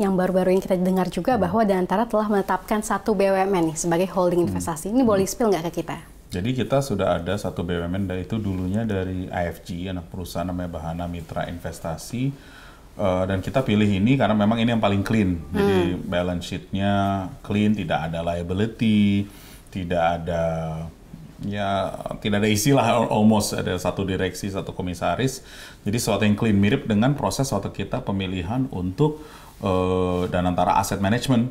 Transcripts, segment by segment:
yang baru-baru ini kita dengar juga bahwa Danantara telah menetapkan satu BUMN nih sebagai holding investasi. Ini boleh spill nggak ke kita? Jadi kita sudah ada satu BUMN, dan itu dulunya dari IFG, anak perusahaan namanya Bahana Mitra Investasi. Dan kita pilih ini karena memang ini yang paling clean. Jadi balance sheet-nya clean, tidak ada liability, tidak ada istilah, almost ada satu direksi, satu komisaris. Jadi sesuatu yang clean, mirip dengan proses waktu kita pemilihan untuk Danantara Asset Management.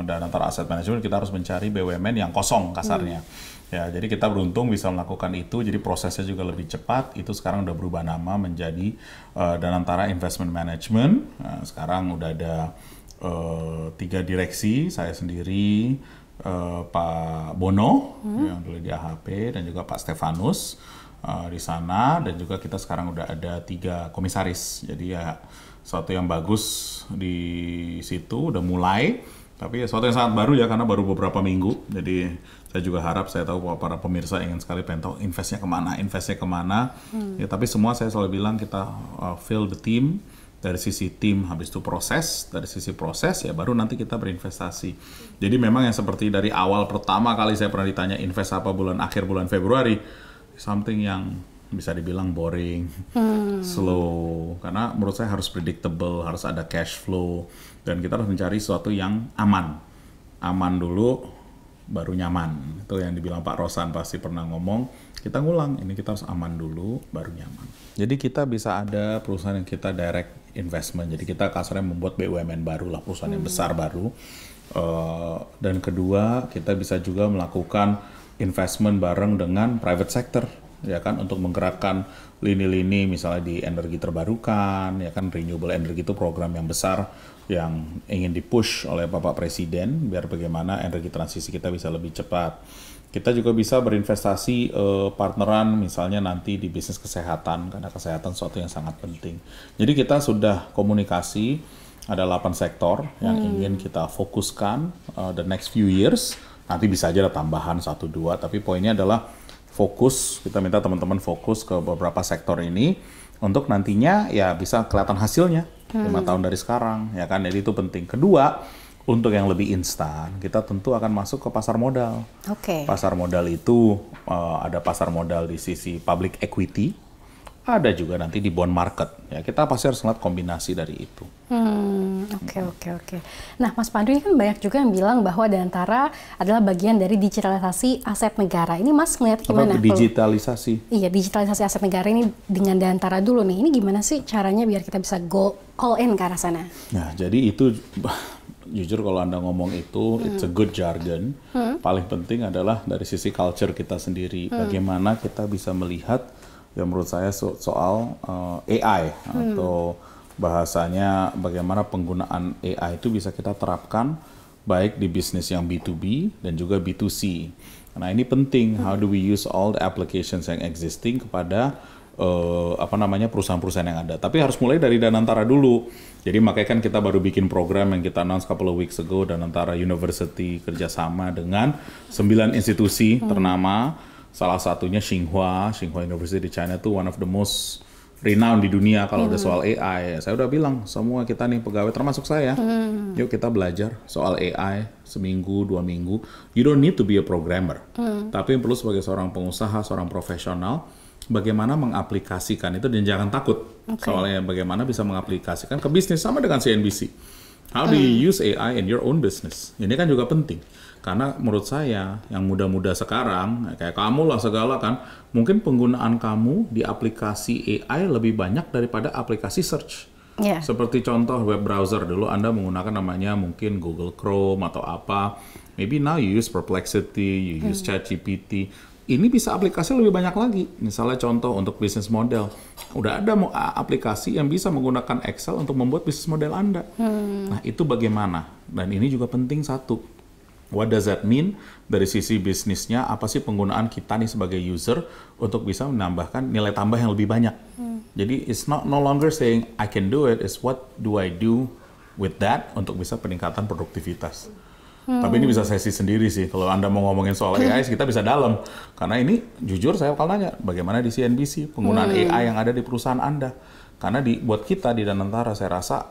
Danantara Asset Management kita harus mencari BUMN yang kosong kasarnya. Ya, jadi kita beruntung bisa melakukan itu. Jadi prosesnya juga lebih cepat. Itu sekarang udah berubah nama menjadi Danantara Investment Management. Nah, sekarang udah ada 3 direksi, saya sendiri, Pak Bono yang dulu di AHP, dan juga Pak Stefanus di sana, dan juga kita sekarang udah ada 3 komisaris. Jadi ya sesuatu yang bagus di situ udah mulai, tapi ya sesuatu yang sangat baru ya karena baru beberapa minggu. Jadi saya juga harap, saya tahu bahwa para pemirsa ingin sekali pengen tahu investnya kemana. Ya, tapi semua saya selalu bilang kita fill the team. Dari sisi tim, habis itu proses, dari sisi proses ya baru nanti kita berinvestasi. Jadi memang yang seperti dari awal pertama kali saya pernah ditanya invest apa akhir bulan Februari, something yang bisa dibilang boring, slow, karena menurut saya harus predictable, harus ada cash flow, dan kita harus mencari sesuatu yang aman dulu baru nyaman. Itu yang dibilang Pak Rosan pasti pernah ngomong, kita ngulang, ini kita harus aman dulu baru nyaman. Jadi kita bisa ada perusahaan yang kita direct investment, jadi kita kasarnya membuat BUMN baru lah, perusahaan yang besar baru. Dan kedua, kita bisa juga melakukan investment bareng dengan private sector, ya kan, untuk menggerakkan lini-lini misalnya di energi terbarukan, ya kan, renewable energy itu program yang besar yang ingin dipush oleh Bapak Presiden biar bagaimana energi transisi kita bisa lebih cepat. Kita juga bisa berinvestasi partneran misalnya nanti di bisnis kesehatan, karena kesehatan sesuatu yang sangat penting. Jadi kita sudah komunikasi, ada 8 sektor yang ingin kita fokuskan the next few years. Nanti bisa aja ada tambahan 1-2, tapi poinnya adalah fokus. Kita minta teman-teman fokus ke beberapa sektor ini untuk nantinya ya bisa kelihatan hasilnya 5 tahun dari sekarang, ya kan. Jadi itu penting. Kedua, untuk yang lebih instan, kita tentu akan masuk ke pasar modal. Pasar modal itu ada pasar modal di sisi public equity, ada juga nanti di bond market. Ya, kita pasti harus ngeliat kombinasi dari itu. Oke. Nah, Mas Pandu, ini kan banyak juga yang bilang bahwa Danantara adalah bagian dari digitalisasi aset negara. Ini Mas ngeliat gimana? Digitalisasi? Iya, digitalisasi aset negara ini dengan Danantara dulu nih. Ini gimana sih caranya biar kita bisa go all in ke arah sana? Nah, jadi itu jujur kalau Anda ngomong itu, it's a good jargon. Paling penting adalah dari sisi culture kita sendiri. Bagaimana kita bisa melihat, ya menurut saya soal AI, atau bahasanya bagaimana penggunaan AI itu bisa kita terapkan baik di bisnis yang B2B dan juga B2C. Nah ini penting, how do we use all the applications yang existing kepada perusahaan-perusahaan yang ada. Tapi harus mulai dari Danantara dulu. Jadi makanya kan kita baru bikin program yang kita announce couple of weeks ago, Danantara University kerjasama dengan 9 institusi ternama. Salah satunya Tsinghua University di China itu one of the most renowned di dunia kalau udah soal AI. Saya udah bilang semua kita nih pegawai termasuk saya, yuk kita belajar soal AI seminggu 2 minggu. You don't need to be a programmer, tapi yang perlu sebagai seorang pengusaha, seorang profesional, bagaimana mengaplikasikan itu, dan jangan takut soalnya bagaimana bisa mengaplikasikan ke bisnis. Sama dengan CNBC, how do you use AI in your own business, ini kan juga penting. Karena menurut saya yang muda-muda sekarang kayak kamu lah segala kan, mungkin penggunaan kamu di aplikasi AI lebih banyak daripada aplikasi search. Seperti contoh web browser, dulu Anda menggunakan namanya mungkin Google Chrome atau apa, maybe now you use Perplexity, you use ChatGPT. Ini bisa aplikasi lebih banyak lagi. Misalnya contoh untuk bisnis model, udah ada aplikasi yang bisa menggunakan Excel untuk membuat bisnis model Anda. Nah itu bagaimana? Dan ini juga penting satu, what does that mean dari sisi bisnisnya, apa sih penggunaan kita nih sebagai user untuk bisa menambahkan nilai tambah yang lebih banyak. Jadi it's no longer saying I can do it, it's what do I do with that untuk bisa peningkatan produktivitas. Tapi ini bisa sesi sendiri sih, kalau Anda mau ngomongin soal AI kita bisa dalam. Karena ini jujur saya bakal nanya bagaimana di CNBC penggunaan AI yang ada di perusahaan Anda. Karena buat kita di Danantara saya rasa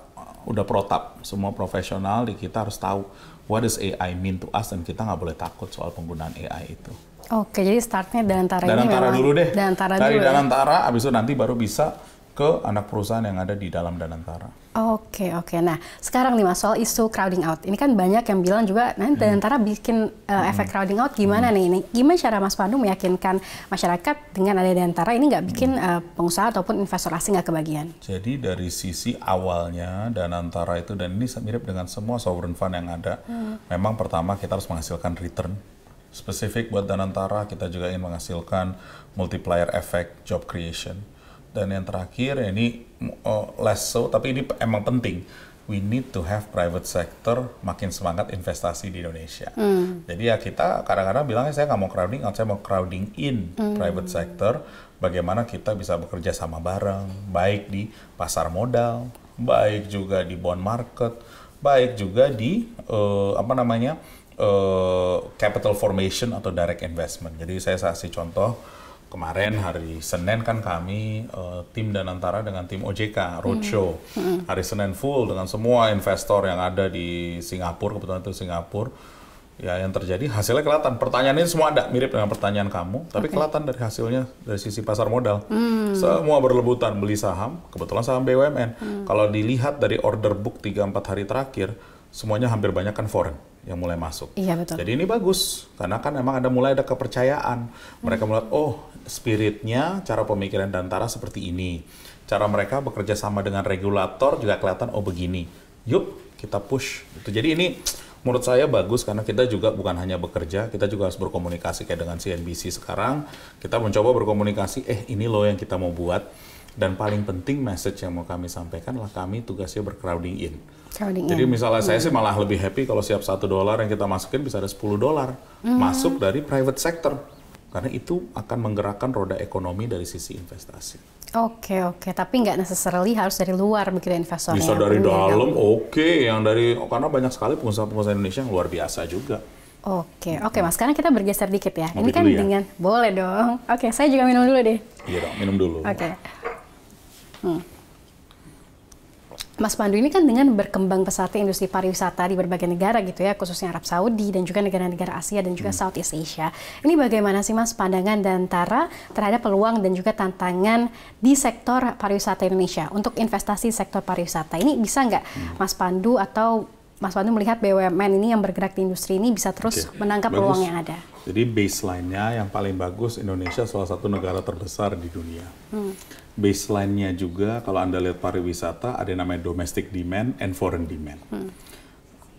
udah protap, semua profesional di kita harus tahu what does AI mean to us, dan kita nggak boleh takut soal penggunaan AI itu. Oke, jadi startnya Danantara ini Danantara memang dulu deh. Danantara Dari dulu ya? Danantara, abis itu nanti baru bisa ke anak perusahaan yang ada di dalam Danantara. Oke. Nah, sekarang nih Mas, soal isu crowding out. Ini kan banyak yang bilang juga, nanti Danantara bikin efek crowding out gimana nih? Ini gimana cara Mas Pandu meyakinkan masyarakat dengan ada Danantara ini nggak bikin pengusaha ataupun investor asing nggak kebagian? Jadi dari sisi awalnya Danantara itu, dan ini mirip dengan semua sovereign fund yang ada, memang pertama kita harus menghasilkan return. Spesifik buat Danantara, kita juga ingin menghasilkan multiplier effect, job creation. Dan yang terakhir, ini less so, tapi ini emang penting. We need to have private sector makin semangat investasi di Indonesia. Jadi ya kita kadang-kadang bilangnya saya nggak mau crowding out, saya mau crowding in private sector. Bagaimana kita bisa bekerja sama bareng, baik di pasar modal, baik juga di bond market, baik juga di capital formation atau direct investment. Jadi saya kasih contoh. Kemarin hari Senin kan kami tim Danantara dengan tim OJK roadshow. Hari Senin full dengan semua investor yang ada di Singapura, kebetulan itu Singapura. Ya yang terjadi hasilnya kelihatan. Pertanyaannya semua ada mirip dengan pertanyaan kamu, tapi kelihatan dari hasilnya dari sisi pasar modal. Semua berlebutan beli saham, kebetulan saham BUMN. Kalau dilihat dari order book 3-4 hari terakhir, semuanya hampir banyak kan foreign yang mulai masuk. Iya, betul. Jadi ini bagus, karena kan emang mulai ada kepercayaan. Mereka melihat, oh spiritnya, cara pemikiran Danantara seperti ini. Cara mereka bekerja sama dengan regulator juga kelihatan, oh begini. Yuk kita push. Jadi ini menurut saya bagus, karena kita juga bukan hanya bekerja, kita juga harus berkomunikasi kayak dengan CNBC sekarang. Kita mencoba berkomunikasi, ini loh yang kita mau buat. Dan paling penting message yang mau kami sampaikan adalah kami tugasnya bercrowding in. Jadi misalnya saya sih malah lebih happy kalau siap $1 yang kita masukin bisa ada $10 masuk dari private sector. Karena itu akan menggerakkan roda ekonomi dari sisi investasi. Oke. Tapi nggak necessarily harus dari luar begitu investornya. Bisa dari dalam, karena banyak sekali pengusaha-pengusaha Indonesia yang luar biasa juga. Oke Mas, sekarang kita bergeser dikit ya. Ngopi ini kan dulu ya? dengan, boleh dong. Oke, saya juga minum dulu deh. Iya dong, minum dulu. Oke. Mas Pandu, ini kan dengan berkembang pesatnya industri pariwisata di berbagai negara gitu ya, khususnya Arab Saudi dan juga negara-negara Asia dan juga Southeast Asia. Ini bagaimana sih Mas pandangan Danantara terhadap peluang dan juga tantangan di sektor pariwisata Indonesia untuk investasi sektor pariwisata? Ini bisa nggak Mas Pandu atau Mas Pandu melihat BUMN ini yang bergerak di industri ini bisa terus menangkap peluang yang ada? Jadi baseline-nya yang paling bagus, Indonesia salah satu negara terbesar di dunia. Baseline-nya juga kalau Anda lihat pariwisata ada yang namanya domestic demand and foreign demand.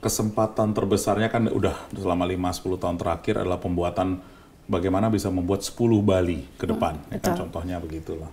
Kesempatan terbesarnya kan udah selama 5-10 tahun terakhir adalah pembuatan bagaimana bisa membuat 10 Bali ke depan. Ya kan contohnya begitulah.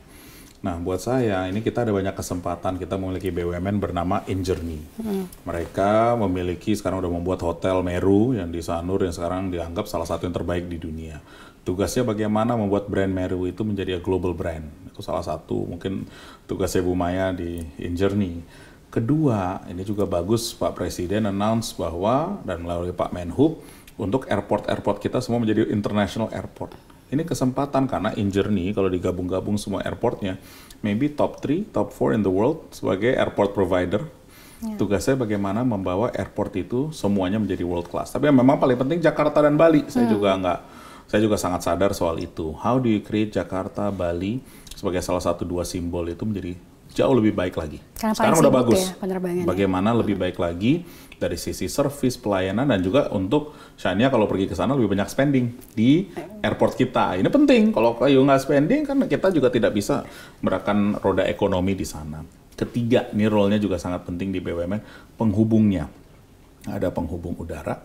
Nah, buat saya ini kita ada banyak kesempatan. Kita memiliki BUMN bernama InJourney. Mereka memiliki sekarang udah membuat hotel Meru yang di Sanur yang sekarang dianggap salah satu yang terbaik di dunia. Tugasnya bagaimana membuat brand Meru itu menjadi global brand. Itu salah satu mungkin tugasnya Bu Maya di InJourney. Kedua, ini juga bagus Pak Presiden announce bahwa dan melalui Pak Menhub untuk airport-airport kita semua menjadi international airport. Ini kesempatan karena InJourney kalau digabung-gabung semua airportnya, maybe top 3, top 4 in the world sebagai airport provider. Tugasnya bagaimana membawa airport itu semuanya menjadi world class. Tapi yang memang paling penting Jakarta dan Bali. Saya juga sangat sadar soal itu. How do you create Jakarta, Bali sebagai salah satu dua simbol itu menjadi jauh lebih baik lagi. Sekarang udah bagus. Ya, bagaimana lebih baik lagi dari sisi service, pelayanan, dan juga untuk Shania kalau pergi ke sana lebih banyak spending di airport kita. Ini penting. Kalau kayu nggak spending kan kita juga tidak bisa merakan roda ekonomi di sana. Ketiga, ini role-nya juga sangat penting di BUMN, penghubungnya. Ada penghubung udara,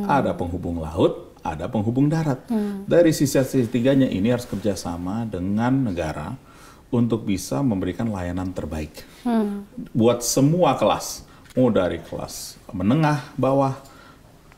ada penghubung laut, ada penghubung darat. Dari sisi tiganya ini harus kerjasama dengan negara untuk bisa memberikan layanan terbaik buat semua kelas, mau dari kelas menengah, bawah,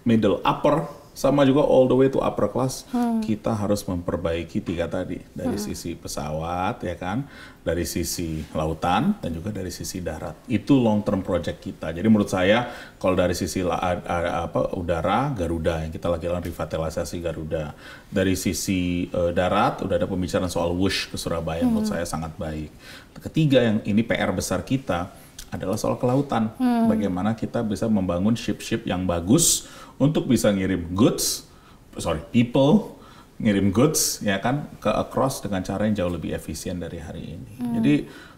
middle, upper, sama juga all the way to upper class. Kita harus memperbaiki tiga tadi, dari sisi pesawat, ya kan, dari sisi lautan, dan juga dari sisi darat. Itu long term project kita. Jadi menurut saya, kalau dari sisi udara, Garuda yang kita lagi lakukan revitalisasi Garuda. Dari sisi darat, udah ada pembicaraan soal Wush ke Surabaya, menurut saya sangat baik. Ketiga, yang ini PR besar kita adalah soal kelautan. Bagaimana kita bisa membangun ship-ship yang bagus untuk bisa ngirim people, ngirim goods ya kan ke across dengan cara yang jauh lebih efisien dari hari ini. Jadi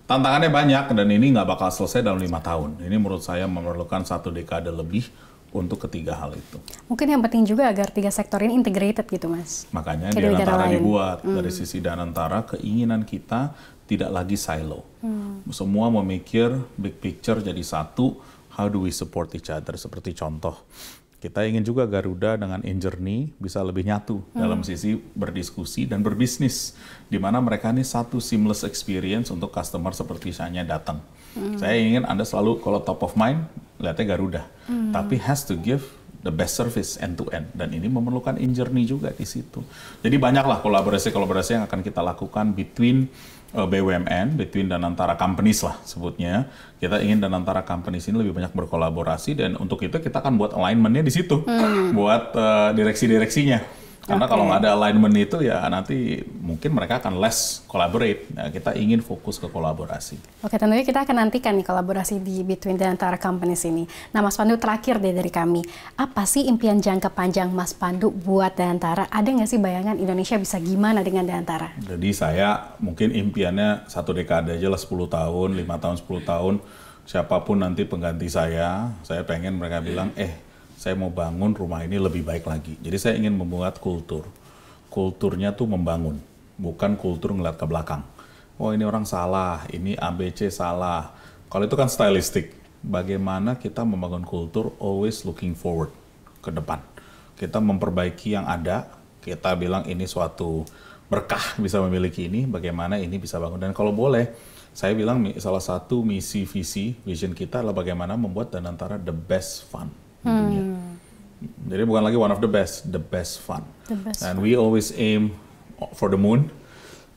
tantangannya banyak dan ini nggak bakal selesai dalam 5 tahun. Ini menurut saya memerlukan 1 dekade lebih untuk ketiga hal itu. Mungkin yang penting juga agar 3 sektor ini integrated gitu, Mas. Makanya Danantara dibuat. Dari sisi Danantara, keinginan kita tidak lagi silo. Semua memikir big picture jadi satu, how do we support each other? Seperti contoh, kita ingin juga Garuda dengan Injourney bisa lebih nyatu dalam sisi berdiskusi dan berbisnis. Di mana mereka ini satu seamless experience untuk customer seperti misalnya datang. Saya ingin Anda selalu kalau top of mind, lihatnya Garuda. Tapi has to give the best service end-to-end. Dan ini memerlukan Injourney juga di situ. Jadi banyaklah kolaborasi-kolaborasi yang akan kita lakukan between BUMN, between Danantara companies lah sebutnya. Kita ingin Danantara companies ini lebih banyak berkolaborasi dan untuk itu kita akan buat alignment-nya di situ. Buat direksi-direksinya. Karena kalau nggak ada alignment itu ya nanti mungkin mereka akan less collaborate. Nah, kita ingin fokus ke kolaborasi. Oke, tentunya kita akan nantikan nih kolaborasi di between Danantara companies ini. Nah, Mas Pandu, terakhir deh dari kami. Apa sih impian jangka panjang Mas Pandu buat Danantara? Ada nggak sih bayangan Indonesia bisa gimana dengan Danantara? Jadi saya mungkin impiannya 1 dekade aja lah, 10 tahun, 5 tahun, 10 tahun. Siapapun nanti pengganti saya pengen mereka bilang, saya mau bangun rumah ini lebih baik lagi. Jadi saya ingin membuat kultur. Kulturnya tuh membangun, bukan kultur ngeliat ke belakang. Oh ini orang salah, ini ABC salah. Kalau itu kan stylistik. Bagaimana kita membangun kultur always looking forward, ke depan. Kita memperbaiki yang ada, kita bilang ini suatu berkah bisa memiliki ini, bagaimana ini bisa bangun. Dan kalau boleh, saya bilang salah satu misi, visi, vision kita adalah bagaimana membuat Danantara the best fun. Jadi bukan lagi one of the best fun. And we always aim for the moon.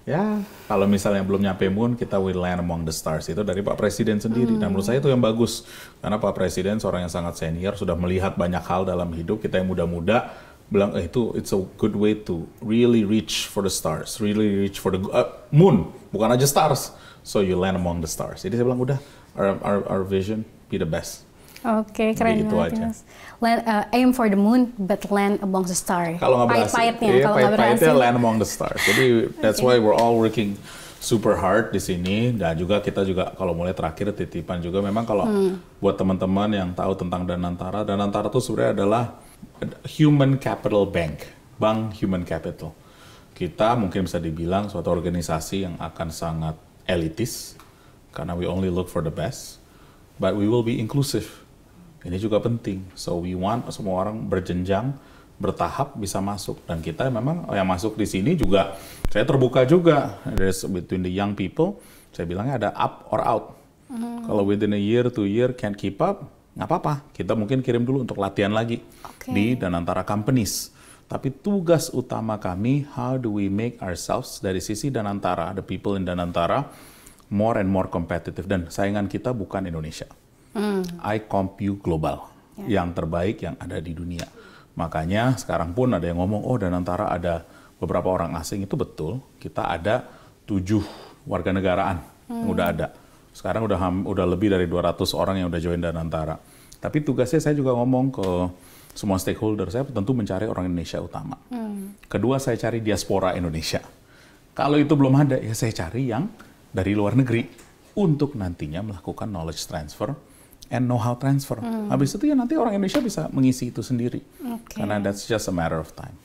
Ya, kalau misalnya belum nyampe moon, kita will land among the stars. Itu dari Pak Presiden sendiri. Dan menurut saya itu yang bagus. Karena Pak Presiden seorang yang sangat senior, sudah melihat banyak hal dalam hidup. Kita yang muda-muda bilang, it's a good way to really reach for the stars. Really reach for the moon. Bukan aja stars. So you land among the stars. Jadi saya bilang, udah, our vision, be the best. Oke, keren banget, Mas. Aim for the moon, but land among the stars. Kalau nggak berhasil, pahit-pahitnya land among the stars. Jadi that's why we're all working super hard di sini. Dan juga kita juga kalau mulai terakhir titipan juga memang kalau buat teman-teman yang tahu tentang Danantara itu sebenarnya adalah human capital bank human capital. Kita mungkin bisa dibilang suatu organisasi yang akan sangat elitis karena we only look for the best, but we will be inclusive. Ini juga penting. So we want semua orang berjenjang, bertahap bisa masuk. Dan kita memang yang masuk di sini juga, saya terbuka juga. There's between the young people, saya bilangnya ada up or out. Kalau within a year, 2 year can't keep up, nggak apa-apa. Kita mungkin kirim dulu untuk latihan lagi di Danantara companies. Tapi tugas utama kami, how do we make ourselves dari sisi Danantara, the people in Danantara, more and more competitive. Dan saingan kita bukan Indonesia. I compute global, yang terbaik yang ada di dunia. Makanya sekarang pun ada yang ngomong, Danantara ada beberapa orang asing, itu betul. Kita ada 7 warga negaraan yang udah ada. Sekarang udah lebih dari 200 orang yang udah join Danantara. Tapi tugasnya saya juga ngomong ke semua stakeholder, saya tentu mencari orang Indonesia utama. Kedua, saya cari diaspora Indonesia. Kalau itu belum ada, ya saya cari yang dari luar negeri untuk nantinya melakukan knowledge transfer and know-how transfer. Habis itu ya nanti orang Indonesia bisa mengisi itu sendiri. Karena that's just a matter of time.